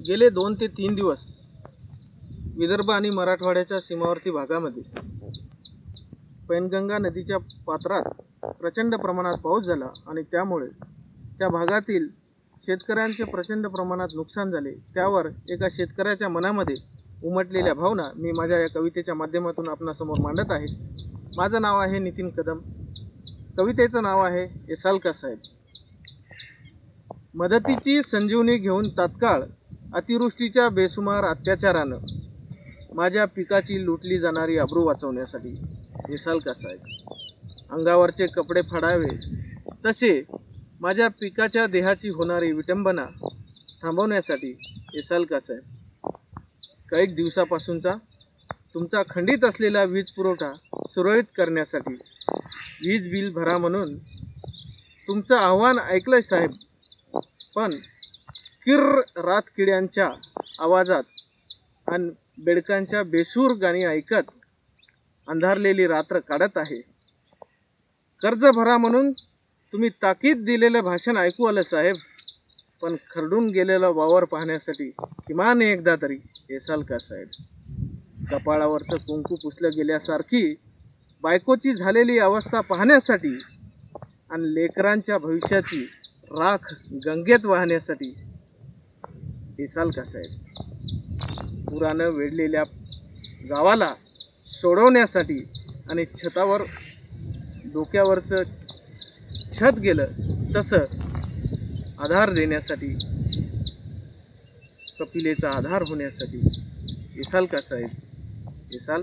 गेले 2 ते 3 दिवस विदर्भ आणि मराठवाड्याच्या सीमावर्ती भागामध्ये पैनगंगा नदीच्या पात्रात प्रचंड प्रमाणात पाऊस झाला आणि त्यामुळे त्या भागातील शेतकऱ्यांचे प्रचंड प्रमाणात नुकसान झाले। त्यावर एका शेतकऱ्याच्या मनामध्ये उमटलेल्या भावना मी माझ्या या कवितेच्या माध्यमातून आपणासमोर मांडत आहे। माझं नाव आहे नितीन कदम। कवितेचं नाव आहे एसालका साहेब। मदतीची संजीवनी घेऊन तात्काळ अतिवृष्टीच्या बेसुमार अत्याचारानं माझ्या पिकाची लुटली जाणारी अब्रू वाचवण्यासाठी एसालका साहेब। अंगावरचे कपडे फाडावे तसे माझ्या पिकाच्या देहाची होणारी विटंबना थांबवण्यासाठी एसालका साहेब। काही दिवसापासूनचा तुमचा खंडित असलेला वीज पुरवठा सुरळीत करण्यासाठी वीज बिल भरा म्हणून तुमचं आव्हान ऐकलंय साहेब, पण किर्र रातकिड्यांच्या आवाजात आणि बेडकांच्या बेसूर गाणी ऐकत अंधारलेली रात्र काढत आहे। कर्ज भरा म्हणून तुम्ही ताकीद दिलेलं भाषण ऐकू आलं साहेब, पण खरडून गेलेला वावर पाहण्यासाठी किमान एकदा तरी एसालका साहेब। कपाळावरचं कुंकू पुसलं गेल्यासारखी बायकोची झालेली अवस्था पाहण्यासाठी आणि लेकरांच्या भविष्याची राख गंगेत वाहण्यासाठी एसालका साहेब। पुरानं वेढलेल्या गावाला सोडवण्यासाठी आणि छतावर डोक्यावरचं छत गेलं तसं आधार देण्यासाठी, कपिलेचा आधार होण्यासाठी एसालका साहेब। एसाल